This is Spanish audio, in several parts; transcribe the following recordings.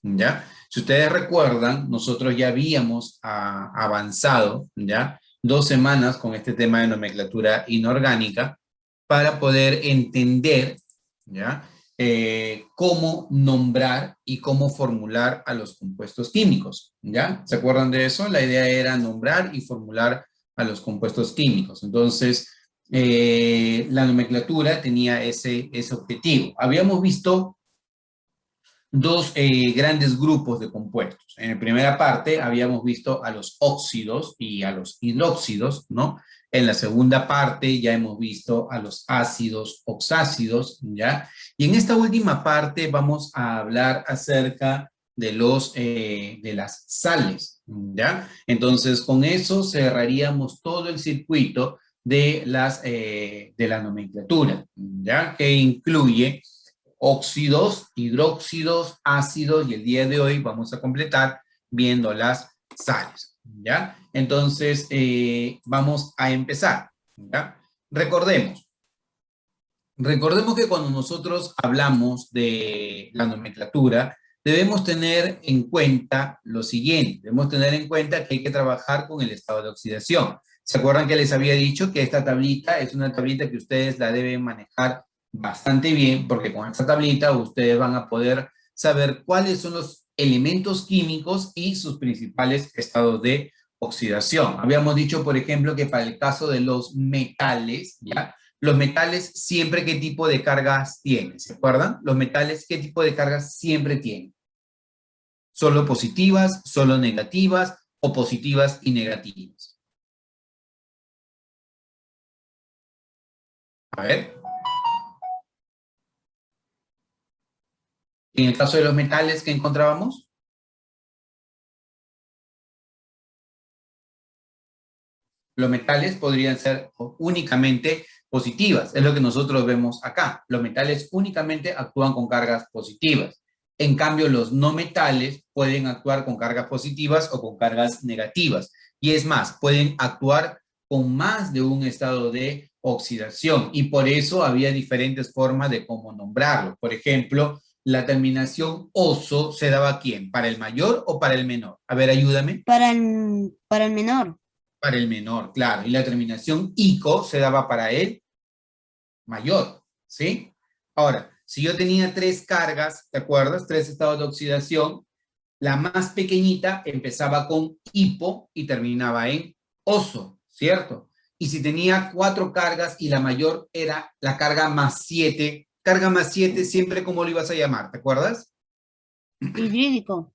¿ya? Si ustedes recuerdan, nosotros ya habíamos avanzado, ¿ya? 2 semanas con este tema de nomenclatura inorgánica para poder entender, ¿ya? Cómo nombrar y cómo formular a los compuestos químicos, ¿ya? ¿Se acuerdan de eso? La idea era nombrar y formular a los compuestos químicos. Entonces, la nomenclatura tenía ese objetivo. Habíamos visto dos grandes grupos de compuestos. En la primera parte habíamos visto a los óxidos y a los hidróxidos, ¿no? En la segunda parte ya hemos visto a los ácidos oxácidos, ¿ya? Y en esta última parte vamos a hablar acerca de de las sales, ¿ya? Entonces, con eso cerraríamos todo el circuito de de la nomenclatura, ¿ya? Que incluye óxidos, hidróxidos, ácidos, y el día de hoy vamos a completar viendo las sales, ¿ya? Entonces, vamos a empezar, ¿ya? Recordemos que cuando nosotros hablamos de la nomenclatura, debemos tener en cuenta lo siguiente, debemos tener en cuenta que hay que trabajar con el estado de oxidación. ¿Se acuerdan que les había dicho que esta tablita es una tablita que ustedes la deben manejar bastante bien, porque con esta tablita ustedes van a poder saber cuáles son los elementos químicos y sus principales estados de oxidación? Habíamos dicho, por ejemplo, que para el caso de los metales, ¿ya? Los metales siempre qué tipo de cargas tienen, ¿se acuerdan? Los metales qué tipo de cargas siempre tienen. ¿Solo positivas, solo negativas o positivas y negativas? A ver. En el caso de los metales, ¿qué encontrábamos? Los metales podrían ser únicamente positivas, es lo que nosotros vemos acá. Los metales únicamente actúan con cargas positivas. En cambio, los no metales pueden actuar con cargas positivas o con cargas negativas. Y es más, pueden actuar con más de un estado de oxidación. Y por eso había diferentes formas de cómo nombrarlo. Por ejemplo, la terminación oso se daba ¿a quién? ¿Para el mayor o para el menor? A ver, ayúdame. Para el menor. Para el menor, claro. Y la terminación ico se daba para el mayor, ¿sí? Ahora, si yo tenía 3 cargas, ¿te acuerdas? 3 estados de oxidación, la más pequeñita empezaba con hipo y terminaba en oso, ¿cierto? Y si tenía 4 cargas y la mayor era la carga más 7 siempre, ¿cómo lo ibas a llamar? ¿Te acuerdas? Hidrídico.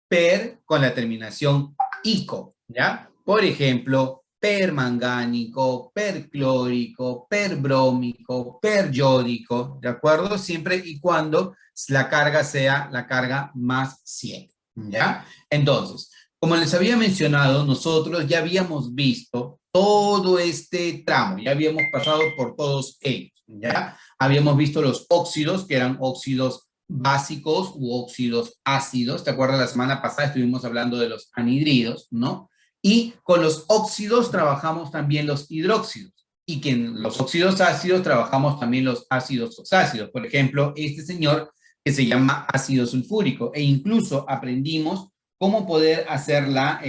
Per con la terminación ico, ¿ya? Por ejemplo, permangánico, perclórico, perbrómico, peryódico, ¿de acuerdo? Siempre y cuando la carga sea la carga más 7, ¿ya? Entonces, como les había mencionado, nosotros ya habíamos visto todo este tramo, ya habíamos pasado por todos ellos, ¿ya? Habíamos visto los óxidos, que eran óxidos básicos u óxidos ácidos. ¿Te acuerdas? La semana pasada estuvimos hablando de los anhidridos, ¿no? Y con los óxidos trabajamos también los hidróxidos. Y que en los óxidos ácidos trabajamos también los ácidos oxácidos. Por ejemplo, este señor que se llama ácido sulfúrico. E incluso aprendimos cómo poder hacer la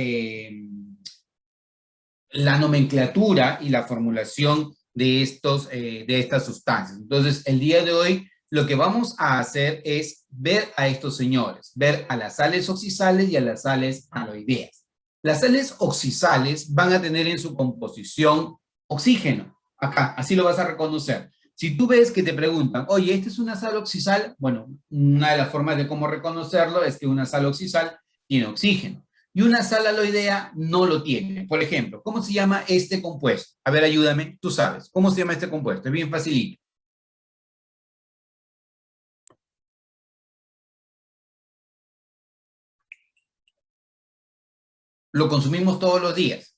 nomenclatura y la formulación de estas sustancias. Entonces, el día de hoy lo que vamos a hacer es ver a estos señores, ver a las sales oxisales y a las sales aloideas. Las sales oxisales van a tener en su composición oxígeno. Acá, así lo vas a reconocer. Si tú ves que te preguntan, oye, ¿esta es una sal oxisal? Bueno, una de las formas de cómo reconocerlo es que una sal oxisal tiene oxígeno y una sal aloidea no lo tiene. Por ejemplo, ¿cómo se llama este compuesto? A ver, ayúdame, tú sabes. ¿Cómo se llama este compuesto? Es bien facilito. Lo consumimos todos los días.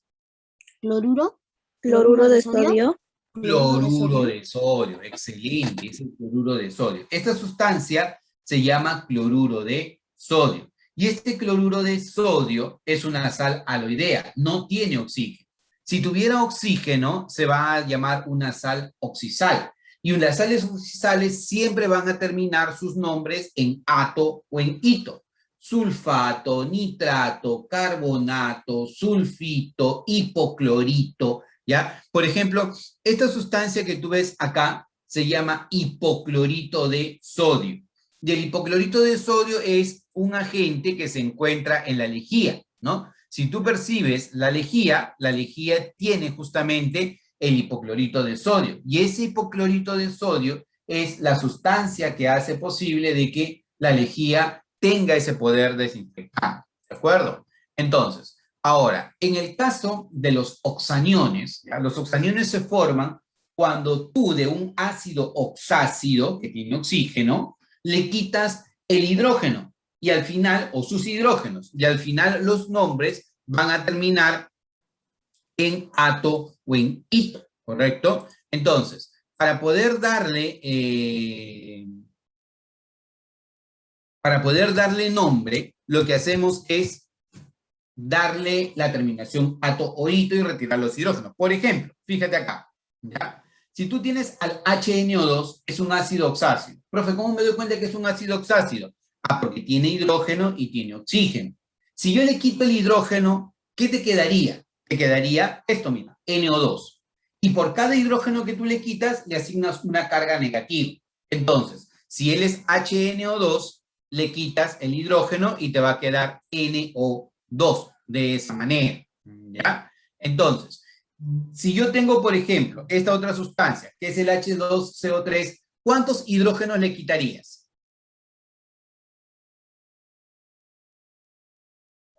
¿Cloruro? Cloruro de sodio. Cloruro de sodio, excelente, es el cloruro de sodio. Esta sustancia se llama cloruro de sodio. Y este cloruro de sodio es una sal aloidea, no tiene oxígeno. Si tuviera oxígeno, se va a llamar una sal oxisal. Y las sales oxisales siempre van a terminar sus nombres en ato o en ito. sulfato, nitrato, carbonato, sulfito, hipoclorito, ¿ya? Por ejemplo, esta sustancia que tú ves acá se llama hipoclorito de sodio. Y el hipoclorito de sodio es un agente que se encuentra en la lejía, ¿no? Si tú percibes la lejía tiene justamente el hipoclorito de sodio. Y ese hipoclorito de sodio es la sustancia que hace posible de que la lejía tenga ese poder desinfectante, ¿de acuerdo? Entonces, ahora, en el caso de los oxaniones, ¿ya? Los oxaniones se forman cuando tú de un ácido oxácido, que tiene oxígeno, le quitas el hidrógeno, y al final, o sus hidrógenos, y al final los nombres van a terminar en ato o en ito, ¿correcto? Entonces, para poder darle nombre, lo que hacemos es darle la terminación ato o ito y retirar los hidrógenos. Por ejemplo, fíjate acá, ¿ya? Si tú tienes al HNO2, es un ácido oxácido. Profe, ¿cómo me doy cuenta que es un ácido oxácido? Ah, porque tiene hidrógeno y tiene oxígeno. Si yo le quito el hidrógeno, ¿qué te quedaría? Te quedaría esto, mira, NO2. Y por cada hidrógeno que tú le quitas, le asignas una carga negativa. Entonces, si él es HNO2, le quitas el hidrógeno y te va a quedar NO2 de esa manera, ¿ya? Entonces, si yo tengo, por ejemplo, esta otra sustancia, que es el H2CO3, ¿cuántos hidrógenos le quitarías?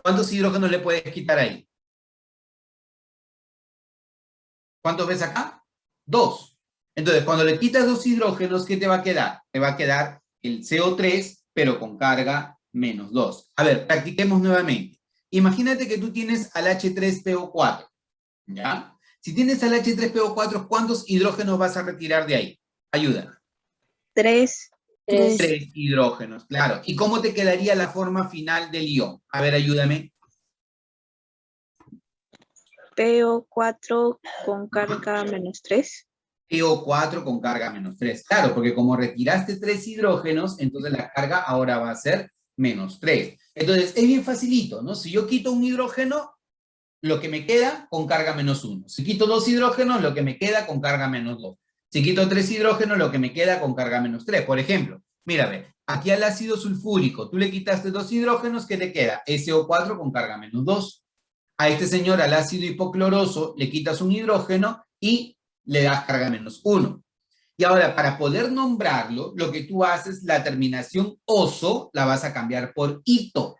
¿Cuántos hidrógenos le puedes quitar ahí? ¿Cuántos ves acá? 2. Entonces, cuando le quitas 2 hidrógenos, ¿qué te va a quedar? Te va a quedar el CO3, pero con carga -2. A ver, practiquemos nuevamente. Imagínate que tú tienes al H3PO4, ¿ya? Si tienes al H3PO4, ¿cuántos hidrógenos vas a retirar de ahí? Ayuda. 3. 3 hidrógenos, claro. ¿Y cómo te quedaría la forma final del ion? A ver, ayúdame. PO4 con carga -3. PO4 con carga -3. Claro, porque como retiraste 3 hidrógenos, entonces la carga ahora va a ser -3. Entonces, es bien facilito, ¿no? Si yo quito un hidrógeno, lo que me queda con carga -1. Si quito 2 hidrógenos, lo que me queda con carga -2. Si quito 3 hidrógenos, lo que me queda con carga -3. Por ejemplo, mira, ve, aquí al ácido sulfúrico, tú le quitaste 2 hidrógenos, ¿qué te queda? SO4 con carga -2. A este señor, al ácido hipocloroso, le quitas un hidrógeno y le das carga -1. Y ahora, para poder nombrarlo, lo que tú haces, la terminación oso la vas a cambiar por ito,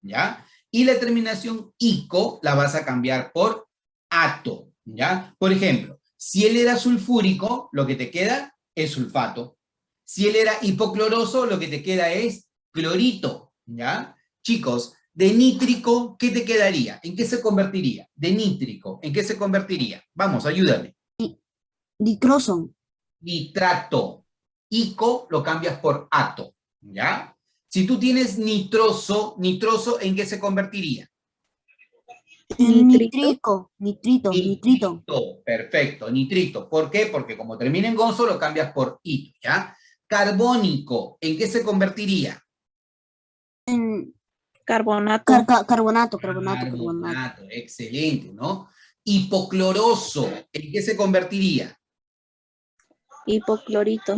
¿ya? Y la terminación ico la vas a cambiar por ato, ¿ya? Por ejemplo, si él era sulfúrico, lo que te queda es sulfato. Si él era hipocloroso, lo que te queda es clorito, ¿ya? Chicos, de nítrico, ¿qué te quedaría? ¿En qué se convertiría? De nítrico, ¿en qué se convertiría? Vamos, ayúdame. Dicroso. Nitrato. Ico lo cambias por ato, ¿ya? Si tú tienes nitroso, ¿en qué se convertiría? Nitrito. Nitrito. Perfecto, nitrito. ¿Por qué? Porque como termina en gonzo, lo cambias por ito, ¿ya? Carbónico, ¿en qué se convertiría? Carbonato. Carbonato. Excelente, ¿no? Hipocloroso, ¿en qué se convertiría? Hipoclorito.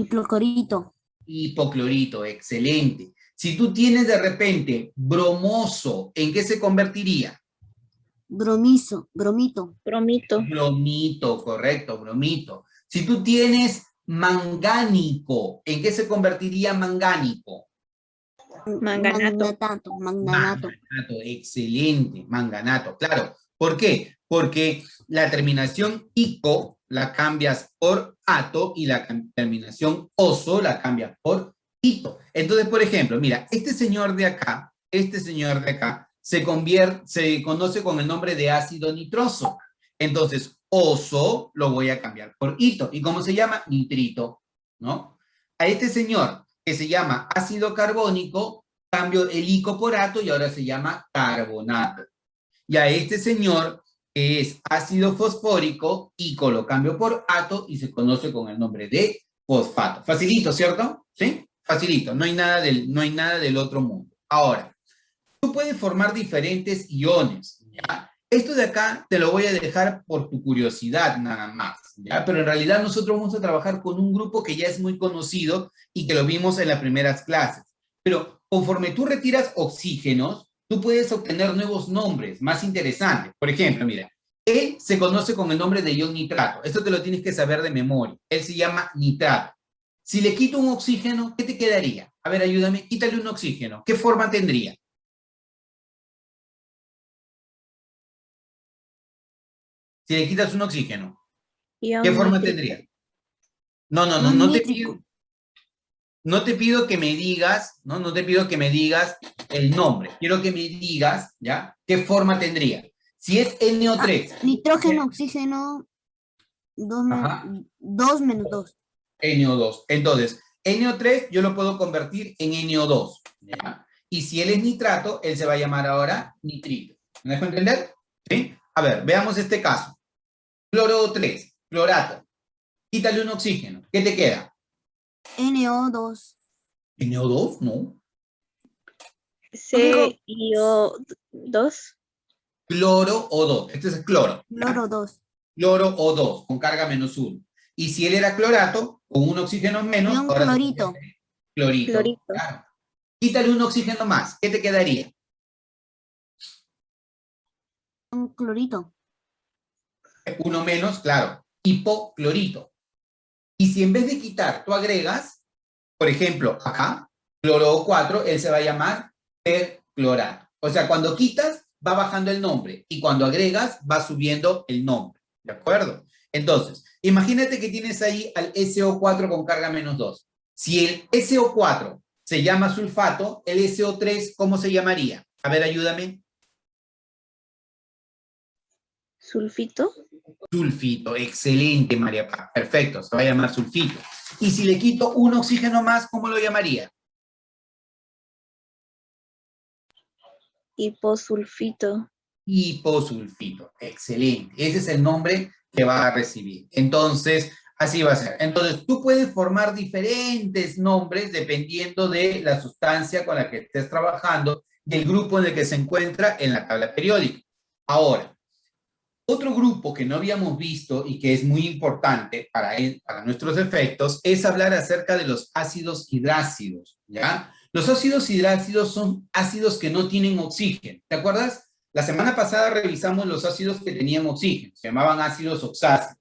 Hipoclorito, excelente. Si tú tienes de repente bromoso, ¿en qué se convertiría? Bromito. Bromito, correcto, bromito. Si tú tienes mangánico, ¿en qué se convertiría mangánico? Manganato. Manganato, excelente, manganato, claro. ¿Por qué? Porque la terminación ico la cambias por ato y la terminación oso la cambias por ito. Entonces, por ejemplo, mira, este señor de acá se conoce con el nombre de ácido nitroso. Entonces, oso lo voy a cambiar por ito. ¿Y cómo se llama? Nitrito, ¿no? A este señor que se llama ácido carbónico, cambio el ico por ato y ahora se llama carbonato. Y a este señor que es ácido fosfórico, ico lo cambio por ato y se conoce con el nombre de fosfato. Facilito, ¿cierto? ¿Sí? Facilito, no hay nada del otro mundo. Ahora, tú puedes formar diferentes iones, ¿ya? Esto de acá te lo voy a dejar por tu curiosidad nada más, ¿ya? Pero en realidad nosotros vamos a trabajar con un grupo que ya es muy conocido y que lo vimos en las primeras clases. Pero conforme tú retiras oxígenos, tú puedes obtener nuevos nombres más interesantes. Por ejemplo, mira, él se conoce con el nombre de ion nitrato. Esto te lo tienes que saber de memoria. Él se llama nitrato. Si le quito un oxígeno, ¿qué te quedaría? A ver, ayúdame, quítale un oxígeno. ¿Qué forma tendría? Si le quitas un oxígeno, ¿qué Ion forma nítrico. tendría? No, no, no, Ion no te nítrico. pido, no te pido que me digas, ¿no? No te pido que me digas el nombre. Quiero que me digas, ¿ya? ¿Qué forma tendría? Si es NO3. Nitrógeno, oxígeno, 2 Ajá, menos 2. NO2. Entonces, NO3 yo lo puedo convertir en NO2, ¿ya? Y si él es nitrato, él se va a llamar ahora nitrito. ¿Me dejo entender? ¿Sí? A ver, veamos este caso. Cloro 3, clorato. Quítale un oxígeno. ¿Qué te queda? NO2. ¿NO2? No. CiO2. Cloro O2. Este es cloro. Cloro ¿Ya? 2. Cloro O2, con carga -1. Y si él era clorato, con un oxígeno menos, Ion ahora se clorito. convierte en clorito. Clorito. Claro. Quítale un oxígeno más. ¿Qué te quedaría? Un clorito. Uno menos, claro. Hipoclorito. Y si en vez de quitar tú agregas, por ejemplo, acá, cloro 4, él se va a llamar perclorato. O sea, cuando quitas, va bajando el nombre. Y cuando agregas, va subiendo el nombre. ¿De acuerdo? Entonces, imagínate que tienes ahí al SO4 con carga -2. Si el SO4 se llama sulfato, el SO3, ¿cómo se llamaría? A ver, ayúdame. Sulfito. Sulfito, excelente, María Paz. Perfecto, se va a llamar sulfito. Y si le quito un oxígeno más, ¿cómo lo llamaría? Hiposulfito. Hiposulfito, excelente. Ese es el nombre que va a recibir. Entonces, así va a ser. Entonces, tú puedes formar diferentes nombres dependiendo de la sustancia con la que estés trabajando y el grupo en el que se encuentra en la tabla periódica. Ahora, otro grupo que no habíamos visto y que es muy importante para nuestros efectos es hablar acerca de los ácidos hidrácidos, ¿ya? Los ácidos hidrácidos son ácidos que no tienen oxígeno. ¿Te acuerdas? La semana pasada revisamos los ácidos que tenían oxígeno, se llamaban ácidos oxácidos.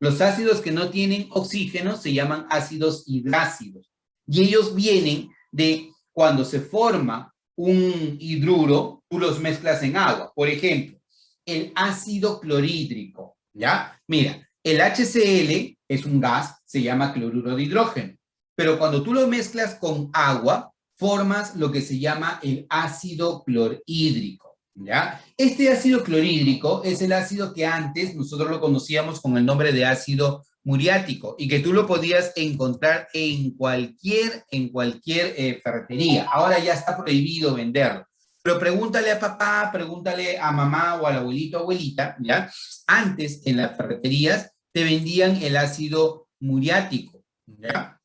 Los ácidos que no tienen oxígeno se llaman ácidos hidrácidos. Y ellos vienen de cuando se forma un hidruro, tú los mezclas en agua. Por ejemplo, el ácido clorhídrico, ¿ya? Mira, el HCl es un gas, se llama cloruro de hidrógeno, pero cuando tú lo mezclas con agua, formas lo que se llama el ácido clorhídrico, ¿ya? Este ácido clorhídrico es el ácido que antes nosotros lo conocíamos con el nombre de ácido muriático y que tú lo podías encontrar en cualquier ferretería. Ahora ya está prohibido venderlo. Pero pregúntale a papá, pregúntale a mamá o al abuelito o abuelita, ¿ya? Antes en las ferreterías te vendían el ácido muriático, ¿ya?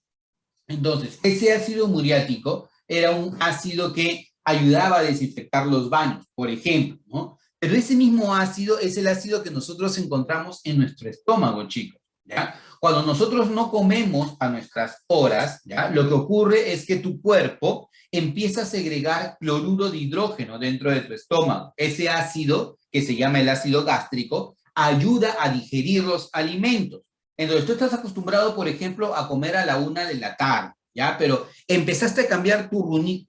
Entonces, ese ácido muriático era un ácido que ayudaba a desinfectar los baños, por ejemplo, ¿no? Pero ese mismo ácido es el ácido que nosotros encontramos en nuestro estómago, chicos, ¿ya? Cuando nosotros no comemos a nuestras horas, ¿ya? Lo que ocurre es que tu cuerpo empieza a segregar cloruro de hidrógeno dentro de tu estómago. Ese ácido, que se llama el ácido gástrico, ayuda a digerir los alimentos. Entonces, tú estás acostumbrado, por ejemplo, a comer a la 1 de la tarde, ¿ya? Pero empezaste a cambiar tu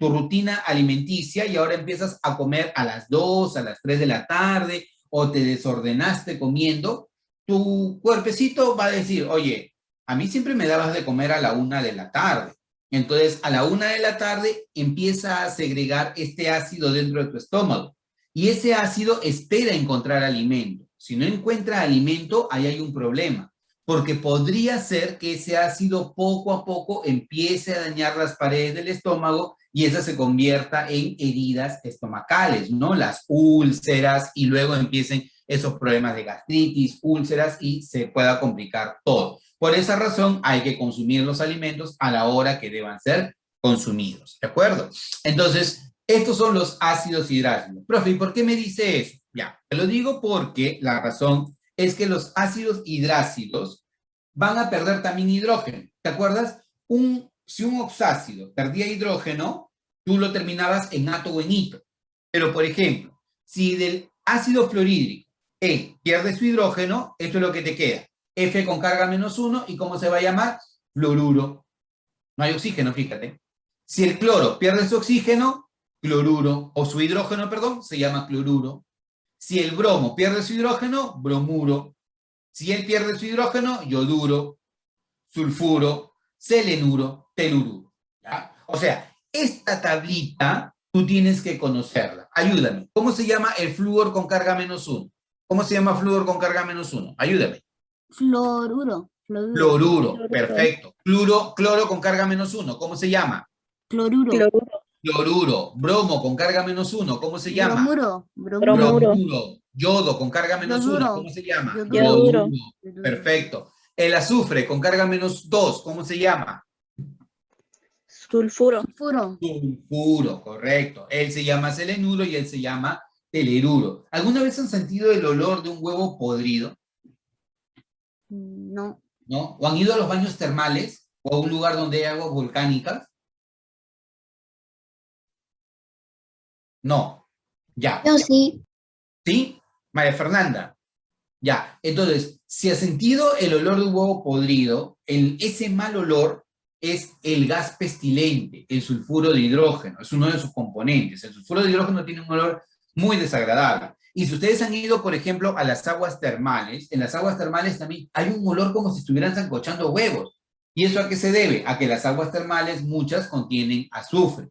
rutina alimenticia y ahora empiezas a comer a las 2, a las 3 de la tarde, o te desordenaste comiendo, tu cuerpecito va a decir, oye, a mí siempre me dabas de comer a la 1 de la tarde. Entonces, a la 1 de la tarde empieza a segregar este ácido dentro de tu estómago. Y ese ácido espera encontrar alimento. Si no encuentra alimento, ahí hay un problema. Porque podría ser que ese ácido poco a poco empiece a dañar las paredes del estómago y esa se convierta en heridas estomacales, ¿no? Las úlceras y luego empiecen esos problemas de gastritis, úlceras y se pueda complicar todo. Por esa razón hay que consumir los alimentos a la hora que deban ser consumidos, ¿de acuerdo? Entonces, Estos son los ácidos hidráulicos. Profe, ¿y por qué me dice eso? Ya, te lo digo porque la razón es que los ácidos hidrácidos van a perder también hidrógeno. ¿Te acuerdas? Si un oxácido perdía hidrógeno, tú lo terminabas en ato o en hito. Pero, por ejemplo, si del ácido fluorhídrico pierde su hidrógeno, esto es lo que te queda. F con carga -1, ¿y cómo se va a llamar? Fluoruro. No hay oxígeno, fíjate. Si el cloro pierde su oxígeno, cloruro, o su hidrógeno, perdón, se llama cloruro. Si el bromo pierde su hidrógeno, bromuro. Si él pierde su hidrógeno, yoduro, sulfuro, selenuro, telururo. ¿Ya? O sea, esta tablita tú tienes que conocerla. Ayúdame. ¿Cómo se llama el flúor con carga -1? ¿Cómo se llama flúor con carga -1? Ayúdame. Fluoruro. Fluoruro, perfecto. Cloro con carga -1, ¿cómo se llama? Cloruro. Cloruro. Cloruro. Bromo con carga -1, ¿cómo se llama? Bromuro. Bromuro. Yodo con carga -1, Yoduro. ¿cómo se llama? Yoduro. Perfecto. El azufre con carga -2, ¿cómo se llama? Sulfuro. Sulfuro, correcto. Él se llama selenuro y él se llama teleruro. ¿Alguna vez han sentido el olor de un huevo podrido? No. ¿No? ¿O han ido a los baños termales? ¿O a un lugar donde hay aguas volcánicas? No. Ya. Yo sí. ¿Sí? María Fernanda. Ya. Entonces, si has sentido el olor de un huevo podrido, ese mal olor es el gas pestilente, el sulfuro de hidrógeno. Es uno de sus componentes. El sulfuro de hidrógeno tiene un olor muy desagradable. Y si ustedes han ido, por ejemplo, a las aguas termales, en las aguas termales también hay un olor como si estuvieran sancochando huevos. ¿Y eso a qué se debe? A que las aguas termales, muchas contienen azufre.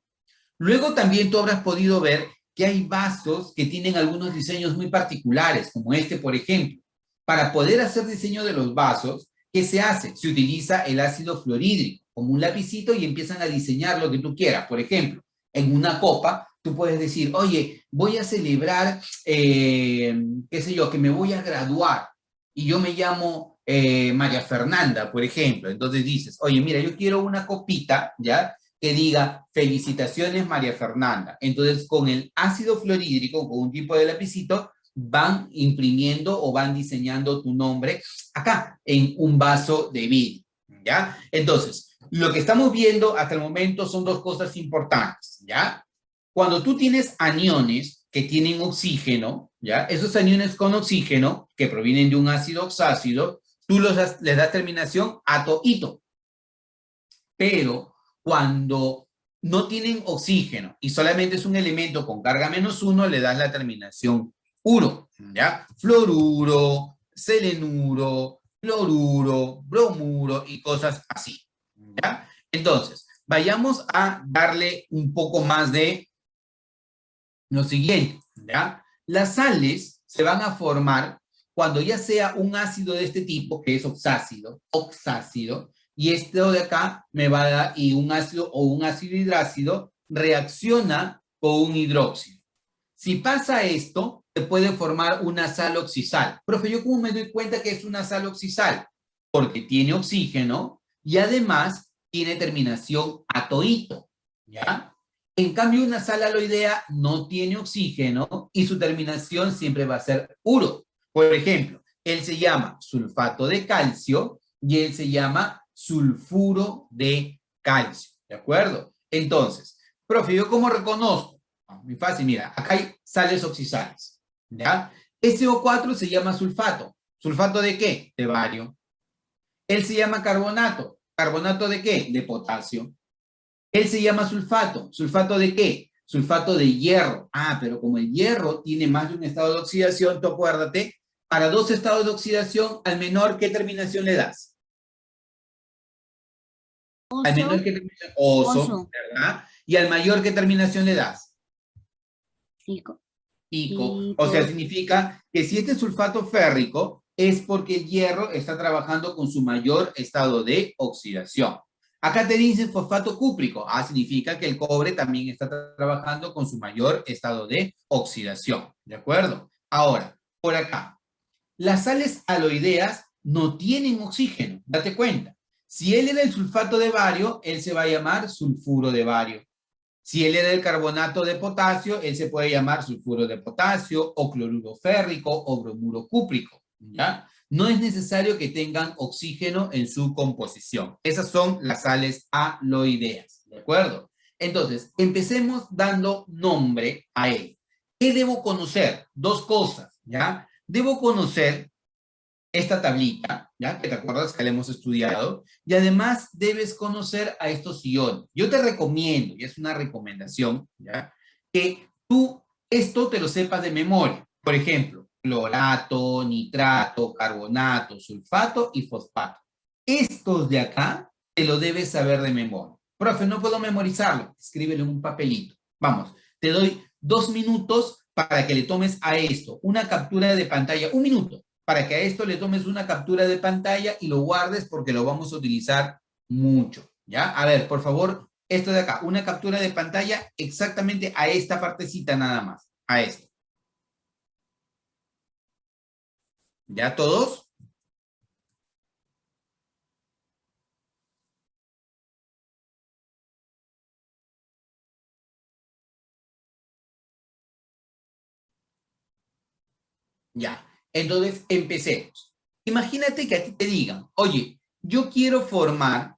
Luego también tú habrás podido ver que hay vasos que tienen algunos diseños muy particulares, como este, por ejemplo. Para poder hacer diseño de los vasos, ¿qué se hace? Se utiliza el ácido fluorhídrico como un lapicito y empiezan a diseñar lo que tú quieras. Por ejemplo, en una copa, tú puedes decir, oye, voy a celebrar, qué sé yo, que me voy a graduar y yo me llamo María Fernanda, por ejemplo. Entonces dices, oye, mira, yo quiero una copita, ¿ya?, que diga, felicitaciones María Fernanda. Entonces, con el ácido fluorhídrico, con un tipo de lapicito, van imprimiendo o van diseñando tu nombre acá, en un vaso de vidrio, ¿ya? Entonces, lo que estamos viendo hasta el momento son dos cosas importantes, ¿ya? Cuando tú tienes aniones que tienen oxígeno, ¿ya? Esos aniones con oxígeno, que provienen de un ácido oxácido, tú les das terminación ato-ito. Pero cuando no tienen oxígeno y solamente es un elemento con carga -1, le das la terminación uro, ¿ya? Fluoruro, selenuro, cloruro, bromuro y cosas así, ¿ya? Entonces, vayamos a darle un poco más de lo siguiente, ¿ya? Las sales se van a formar cuando ya sea un ácido de este tipo, que es oxácido, y esto de acá me va a dar, y un ácido o un ácido hidrácido reacciona con un hidróxido. Si pasa esto, se puede formar una sal oxisal. Profe, ¿yo cómo me doy cuenta que es una sal oxisal? Porque tiene oxígeno y además tiene terminación atoito, ¿ya? En cambio, una sal aloidea no tiene oxígeno y su terminación siempre va a ser uro. Por ejemplo, él se llama sulfato de calcio y él se llama sulfuro de calcio, ¿de acuerdo? Entonces, profe, ¿yo cómo reconozco? Muy fácil, mira, acá hay sales oxisales, ¿ya? SO4 se llama sulfato. ¿Sulfato de qué? De bario. Él se llama carbonato. ¿Carbonato de qué? De potasio. Él se llama sulfato. ¿Sulfato de qué? Sulfato de hierro. Ah, pero como el hierro tiene más de un estado de oxidación, tú acuérdate, para dos estados de oxidación, al menor, ¿qué terminación le das? Al menor, ¿qué terminación? Oso, ¿verdad? Y al mayor, ¿qué terminación le das? Pico. Pico. O sea, significa que si este es sulfato férrico, es porque el hierro está trabajando con su mayor estado de oxidación. Acá te dicen fosfato cúprico. Ah, significa que el cobre también está trabajando con su mayor estado de oxidación. ¿De acuerdo? Ahora, por acá. Las sales aloideas no tienen oxígeno. Date cuenta. Si él era el sulfato de bario, él se va a llamar sulfuro de bario. Si él era el carbonato de potasio, él se puede llamar sulfuro de potasio, o cloruro férrico, o bromuro cúprico, ¿ya? No es necesario que tengan oxígeno en su composición. Esas son las sales aloideas, ¿de acuerdo? Entonces, empecemos dando nombre a él. ¿Qué debo conocer? Dos cosas, ¿ya? Debo conocer esta tablita, ¿ya? Que te acuerdas que la hemos estudiado, y además debes conocer a estos iones. Yo te recomiendo, y es una recomendación, ¿ya? Que tú esto te lo sepas de memoria. Por ejemplo, clorato, nitrato, carbonato, sulfato y fosfato. Estos de acá te lo debes saber de memoria. Profe, no puedo memorizarlo. Escríbelo en un papelito. Vamos, te doy 2 minutos para que le tomes a esto una captura de pantalla. 1 minuto para que a esto le tomes una captura de pantalla y lo guardes porque lo vamos a utilizar mucho, ¿ya? A ver, por favor, esto de acá, una captura de pantalla exactamente a esta partecita nada más, a esto. ¿Ya todos? Ya. Entonces, empecemos. Imagínate que a ti te digan, oye, yo quiero formar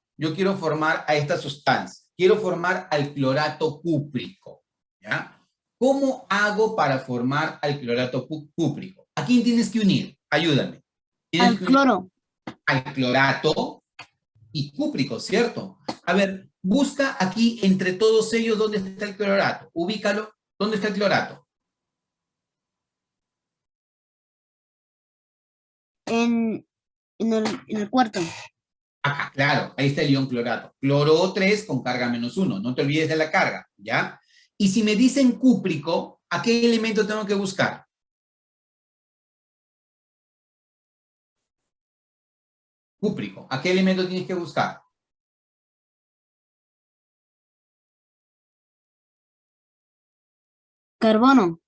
a esta sustancia, quiero formar al clorato cúprico, ¿ya? ¿Cómo hago para formar al clorato cúprico? ¿A quién tienes que unir? Ayúdame. Tienes Al que unir cloro. al clorato y cúprico, ¿cierto? A ver, busca aquí entre todos ellos dónde está el clorato. Ubícalo. ¿Dónde está el clorato? En el cuarto. Acá, claro, ahí está el ion clorato. Cloro 3 con carga -1. No te olvides de la carga, ¿ya? Y si me dicen cúprico, ¿a qué elemento tengo que buscar? Cúprico. ¿A qué elemento tienes que buscar? Carbono.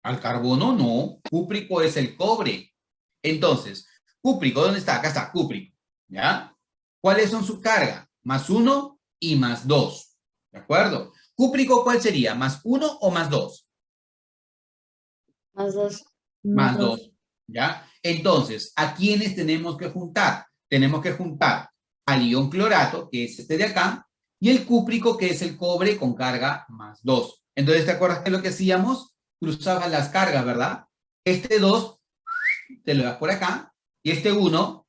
Al carbono no. Cúprico es el cobre. Entonces, cúprico, ¿dónde está? Acá está, cúprico. ¿Ya? ¿Cuáles son su carga? +1 y +2. ¿De acuerdo? Cúprico, ¿cuál sería? ¿+1 o +2? +2. +2. ¿Ya? Entonces, ¿a quiénes tenemos que juntar? Tenemos que juntar al ion clorato, que es este de acá, y el cúprico, que es el cobre con carga +2. Entonces, ¿te acuerdas que lo que hacíamos? Cruzaban las cargas, ¿verdad? Este 2 te lo das por acá, y este 1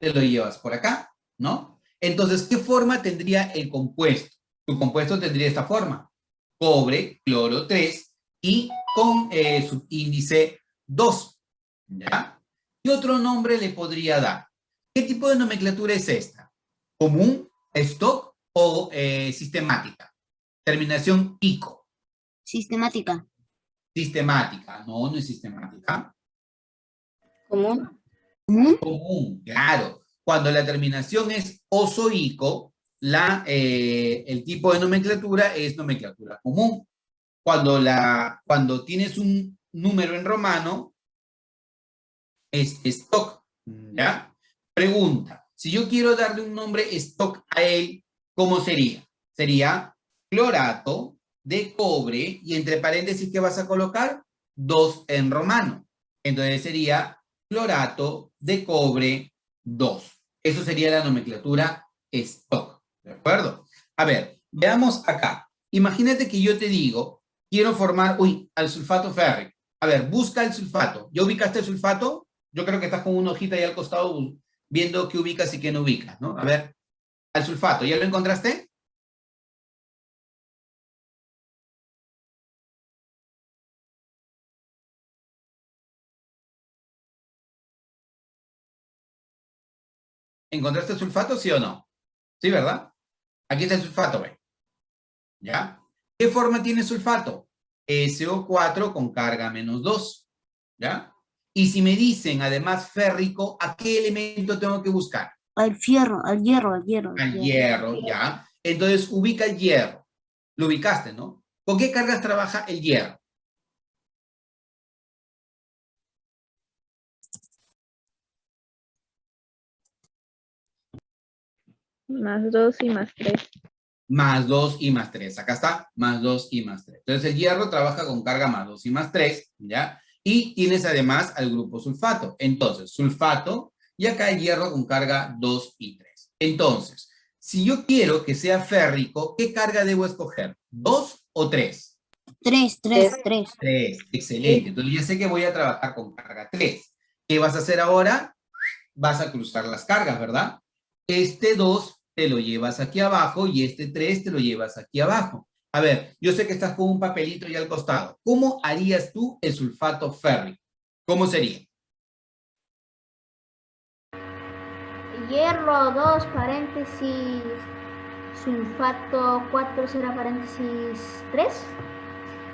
te lo llevas por acá, ¿no? Entonces, ¿qué forma tendría el compuesto? Tu compuesto tendría esta forma. Cobre, cloro 3 y con subíndice 2, ¿ya? ¿Qué otro nombre le podría dar? ¿Qué tipo de nomenclatura es esta? ¿Común, stock o sistemática? Terminación ICO. Sistemática. Sistemática. No, no es sistemática. ¿Común? ¿Común? Común, claro. Cuando la terminación es osoico, el tipo de nomenclatura es nomenclatura común. Cuando tienes un número en romano, es stock, ¿ya? Pregunta, si yo quiero darle un nombre stock a él, ¿cómo sería? Sería clorato de cobre y entre paréntesis, ¿qué vas a colocar? 2 en romano. Entonces sería clorato de cobre 2. Eso sería la nomenclatura stock, ¿de acuerdo? A ver, veamos acá. Imagínate que yo te digo, quiero formar, al sulfato férrico. A ver, busca el sulfato. ¿Ya ubicaste el sulfato? Yo creo que estás con una hojita ahí al costado viendo qué ubicas y qué no ubicas, ¿no? A ver, al sulfato, ¿ya lo encontraste? ¿Encontraste el sulfato, sí o no? Sí, ¿verdad? Aquí está el sulfato, ¿ve? ¿Ya? ¿Qué forma tiene sulfato? SO4 con carga -2, ¿ya? Y si me dicen, además, férrico, ¿a qué elemento tengo que buscar? Al fierro, al hierro, al hierro. Al hierro, ¿ya? Entonces, ubica el hierro. Lo ubicaste, ¿no? ¿Con qué cargas trabaja el hierro? +2 y +3. más 2 y más 3. Acá está, más 2 y más 3. Entonces el hierro trabaja con carga más 2 y más 3, ¿ya? Y tienes además al grupo sulfato. Entonces, sulfato, y acá el hierro con carga 2 y 3. Entonces, si yo quiero que sea férrico, ¿qué carga debo escoger? ¿2 o 3? 3, 3, 3. 3, excelente. Entonces ya sé que voy a trabajar con carga 3. ¿Qué vas a hacer ahora? Vas a cruzar las cargas, ¿verdad? Este 2 te lo llevas aquí abajo y este 3 te lo llevas aquí abajo. A ver, yo sé que estás con un papelito ahí al costado. ¿Cómo harías tú el sulfato férrico? ¿Cómo sería? Hierro 2 paréntesis, sulfato 4 será paréntesis 3.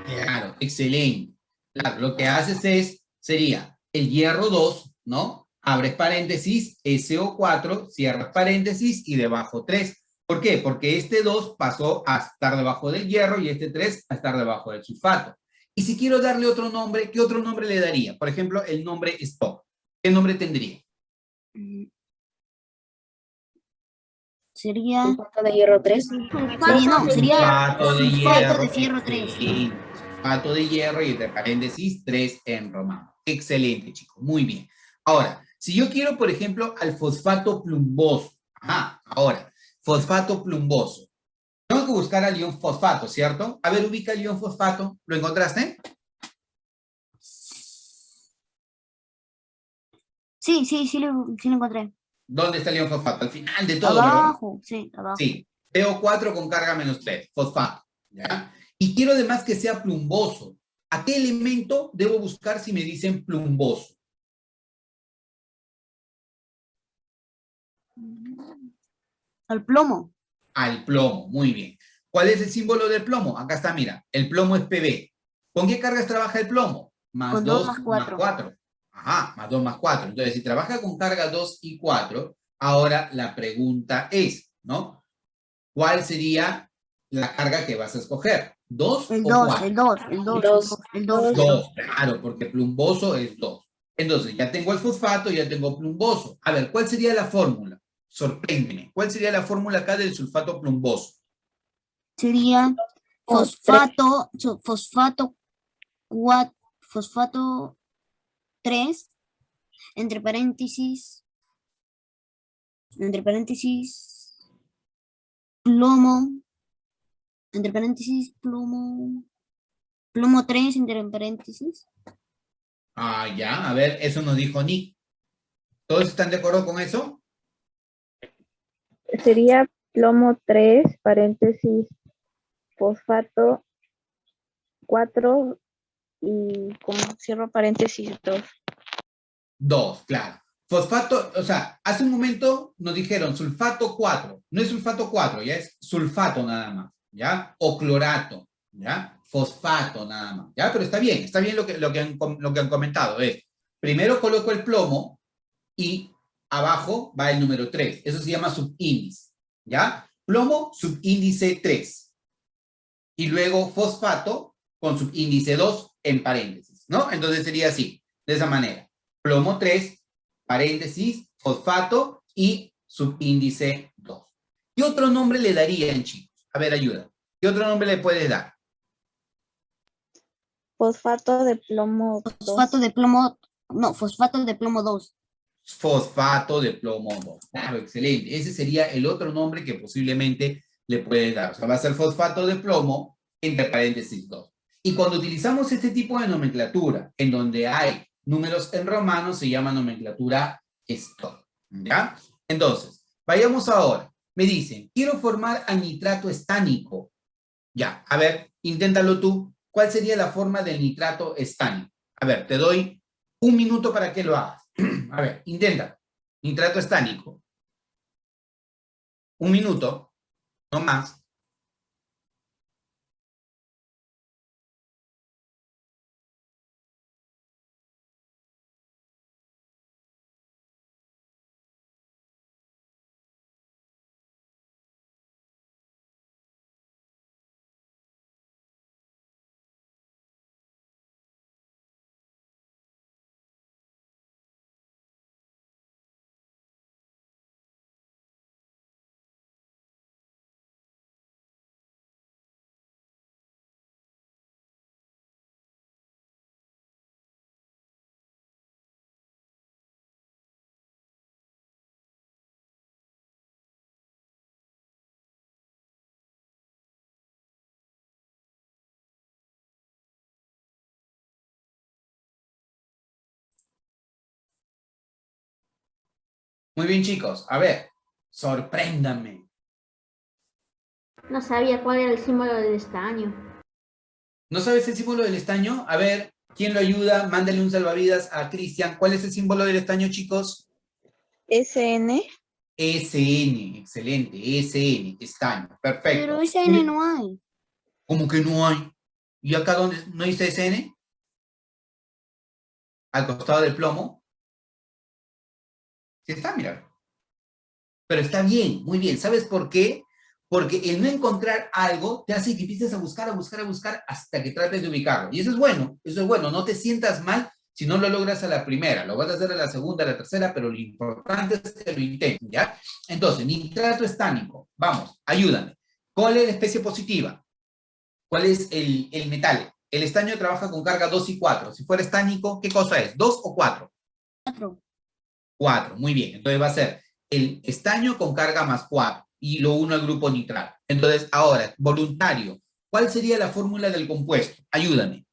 Claro, excelente. Claro, lo que haces sería el hierro 2, ¿no? Abres paréntesis, SO4, cierras paréntesis y debajo 3. ¿Por qué? Porque este 2 pasó a estar debajo del hierro y este 3 a estar debajo del sulfato. Y si quiero darle otro nombre, ¿qué otro nombre le daría? Por ejemplo, el nombre stop. ¿Qué nombre tendría? Sería, Sulfato de hierro 3. sería Sulfato de sulfato hierro, de fierro 3. excelente. Sulfato de hierro y entre paréntesis 3 en romano. Excelente, chicos, muy bien. Ahora, si yo quiero, por ejemplo, al fosfato plumboso. Ajá, ahora, fosfato plumboso. Tengo que buscar al ion fosfato, ¿cierto? A ver, ubica el ion fosfato. ¿Lo encontraste? Sí lo encontré. ¿Dónde está el ion fosfato? Al final de todo, ¿verdad? Abajo, sí, abajo. Sí, PO4 con carga -3, fosfato, ¿ya? Y quiero además que sea plumboso. ¿A qué elemento debo buscar si me dicen plumboso? Al plomo. Al plomo, muy bien. ¿Cuál es el símbolo del plomo? Acá está, mira, el plomo es Pb. ¿Con qué cargas trabaja el plomo? Más Con 2 2 más más 4. 4. Ajá, más 2 más 4. Entonces, si trabaja con carga 2 y 4, ahora la pregunta es, ¿no? ¿Cuál sería la carga que vas a escoger? ¿2 El o 2, el 4? 2, el 2, el 2, Dos. el 2, el 2. 2, claro, porque plumboso es 2. Entonces, ya tengo el fosfato, ya tengo plumboso. A ver, ¿cuál sería la fórmula? Sorpréndeme. ¿Cuál sería la fórmula acá del sulfato plumboso? Sería Oh, 3. fosfato 3, entre paréntesis, entre paréntesis, plomo, entre paréntesis, plomo 3, entre paréntesis. Ah, ya, a ver, eso nos dijo Nick. ¿Todos están de acuerdo con eso? Sería plomo 3, paréntesis, fosfato 4 y como cierro paréntesis 2. 2, claro. Fosfato, o sea, hace un momento nos dijeron sulfato 4. No es sulfato 4, ya es sulfato nada más, ¿ya? O clorato, ¿ya? Fosfato nada más, ¿ya? Pero está bien lo que han comentado. Es, primero coloco el plomo y abajo va el número 3. Eso se llama subíndice, ¿ya? Plomo, subíndice 3. Y luego fosfato con subíndice 2 en paréntesis, ¿no? Entonces sería así, de esa manera. Plomo 3, paréntesis, fosfato y subíndice 2. ¿Qué otro nombre le darían, chicos? A ver, ayuda. ¿Qué otro nombre le puedes dar? Fosfato de plomo Fosfato 2. de plomo, no, fosfato de plomo 2. Fosfato de plomo 2. Claro, excelente. Ese sería el otro nombre que posiblemente le puedes dar. O sea, va a ser fosfato de plomo entre paréntesis 2. Y cuando utilizamos este tipo de nomenclatura, en donde hay números en romano, se llama nomenclatura stop. ¿Ya? Entonces, vayamos ahora. Me dicen, quiero formar anhidrato estánico. Ya, a ver, inténtalo tú. ¿Cuál sería la forma del nitrato estánico? A ver, te doy un minuto para que lo hagas. A ver, intenta. Nitrato estánico. Un minuto, no más. Muy bien, chicos. A ver, sorpréndanme. No sabía cuál era el símbolo del estaño. ¿No sabes el símbolo del estaño? A ver, ¿quién lo ayuda? Mándale un salvavidas a Cristian. ¿Cuál es el símbolo del estaño, chicos? SN. SN, excelente, SN, estaño, perfecto. Pero ese N no hay. ¿Cómo que no hay? ¿Y acá dónde no dice SN? Al costado del plomo. Sí está, mira. Pero está bien, muy bien. ¿Sabes por qué? Porque el no encontrar algo te hace que empieces a buscar hasta que trates de ubicarlo. Y eso es bueno. No te sientas mal si no lo logras a la primera. Lo vas a hacer a la segunda, a la tercera, pero lo importante es que lo intentes, ¿ya? Entonces, nitrato estánico. Vamos, ayúdame. ¿Cuál es la especie positiva? ¿Cuál es el metal? El estaño trabaja con carga 2 y 4. Si fuera estánico, ¿qué cosa es? ¿2 o 4? 4. 4, muy bien. Entonces va a ser el estaño con carga más 4 y lo uno al grupo nitrato. Entonces, ahora, voluntario. ¿Cuál sería la fórmula del compuesto? Ayúdame.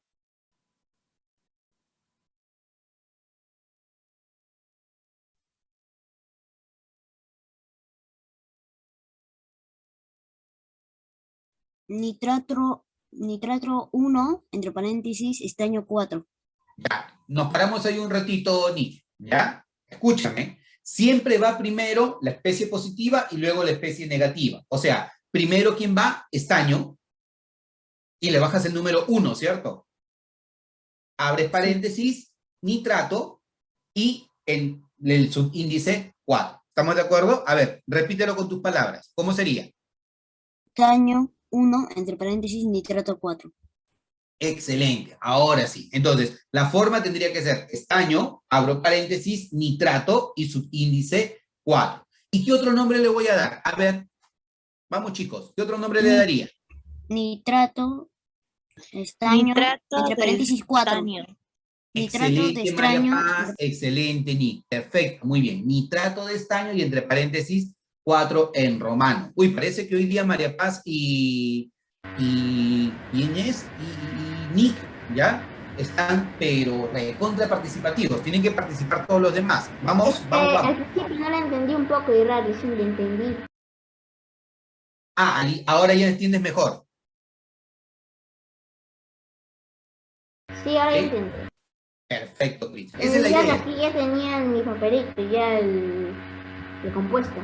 Nitrato 1, entre paréntesis, estaño 4. Ya, nos paramos ahí un ratito, Nick. ¿Ya? Escúchame. Siempre va primero la especie positiva y luego la especie negativa. O sea, primero ¿quién va? Estaño. Y le bajas el número 1, ¿cierto? Abres paréntesis, nitrato, y en el subíndice 4. ¿Estamos de acuerdo? A ver, repítelo con tus palabras. ¿Cómo sería? Estaño 1, entre paréntesis, nitrato 4. Excelente. Ahora sí. Entonces, la forma tendría que ser estaño, abro paréntesis, nitrato y subíndice 4. ¿Y qué otro nombre le voy a dar? A ver, vamos chicos, ¿qué otro nombre le daría? Nitrato, estaño, entre paréntesis 4. Nitrato de Excelente, María estaño. Paz. Excelente, Nick. Perfecto, muy bien. Nitrato de estaño y entre paréntesis 4 en romano. Uy, parece que hoy día María Paz y Inés y Nick, ¿ya? Están, pero contra participativos. Tienen que participar todos los demás. Vamos. Al principio no la entendí un poco y raro, sí la entendí. Ah, ahora ya entiendes mejor. Sí, ahora ¿Sí? entiendo. Perfecto, Cristian. Esa es la Ya idea. aquí ya tenía en mi papelito, ya el compuesto.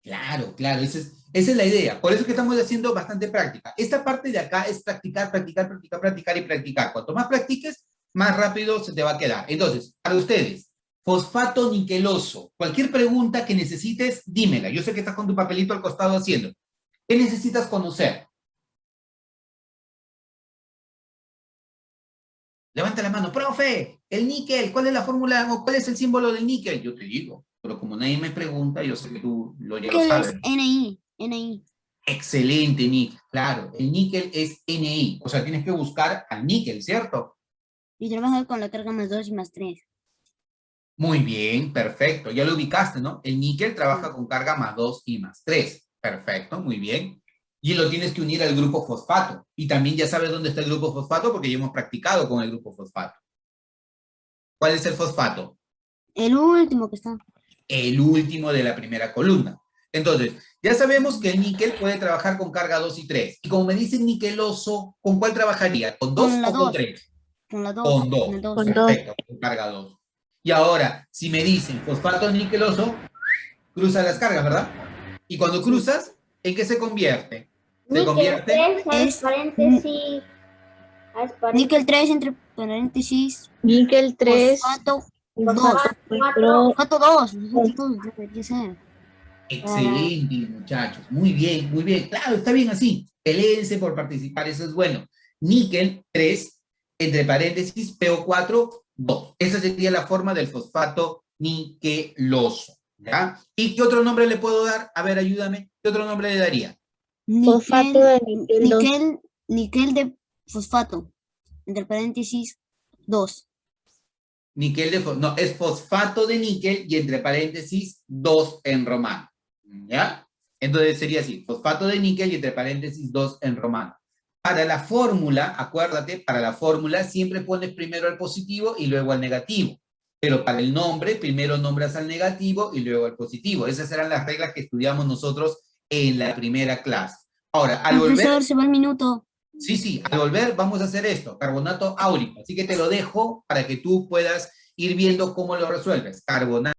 Claro, esa es la idea. Por eso es que estamos haciendo bastante práctica. Esta parte de acá es practicar y practicar. Cuanto más practiques, más rápido se te va a quedar. Entonces, para ustedes, fosfato niqueloso. Cualquier pregunta que necesites, dímela. Yo sé que estás con tu papelito al costado haciendo. ¿Qué necesitas conocer? Levanta la mano. Profe, el níquel, ¿cuál es la fórmula o cuál es el símbolo del níquel? Yo te digo, pero como nadie me pregunta, yo sé que tú ya lo ¿Qué sabes. es NI? Excelente, Nick. Claro, el níquel es Ni. O sea, tienes que buscar al níquel, ¿cierto? Y trabaja con la carga más 2 y más 3. Muy bien, perfecto. Ya lo ubicaste, ¿no? El níquel trabaja con carga más 2 y más 3. Perfecto, muy bien. Y lo tienes que unir al grupo fosfato. Y también ya sabes dónde está el grupo fosfato porque ya hemos practicado con el grupo fosfato. ¿Cuál es el fosfato? El último que está. El último de la primera columna. Entonces, ya sabemos que el níquel puede trabajar con carga 2 y 3. Y como me dicen niqueloso, ¿con cuál trabajaría? ¿Con 2 o con 3? Con la 2. Con 2. Perfecto, con carga 2. Y ahora, si me dicen fosfato niqueloso, cruza las cargas, ¿verdad? Y cuando cruzas, ¿en qué se convierte? Se convierte... Es paréntesis. Níquel 3, entre paréntesis. Níquel 3. Fosfato 2. Cuatro. Fosfato 2. Debería ser. Excelente, muchachos. Muy bien, muy bien. Claro, está bien así. Peléense por participar, eso es bueno. Níquel 3, entre paréntesis, PO4, 2. Esa sería la forma del fosfato niqueloso. ¿Ya? ¿Y qué otro nombre le puedo dar? A ver, ayúdame. ¿Qué otro nombre le daría? Fosfato de níquel 2. Níquel de fosfato, entre paréntesis, 2. No, es fosfato de níquel y entre paréntesis 2 en romano. ¿Ya? Entonces sería así, fosfato de níquel y entre paréntesis 2 en romano. Para la fórmula, acuérdate, para la fórmula siempre pones primero al positivo y luego al negativo. Pero para el nombre, primero nombras al negativo y luego al positivo. Esas eran las reglas que estudiamos nosotros en la primera clase. Ahora, al volver... Profesor, se va el minuto. Sí, al volver vamos a hacer esto, carbonato áurico. Así que te lo dejo para que tú puedas ir viendo cómo lo resuelves. Carbonato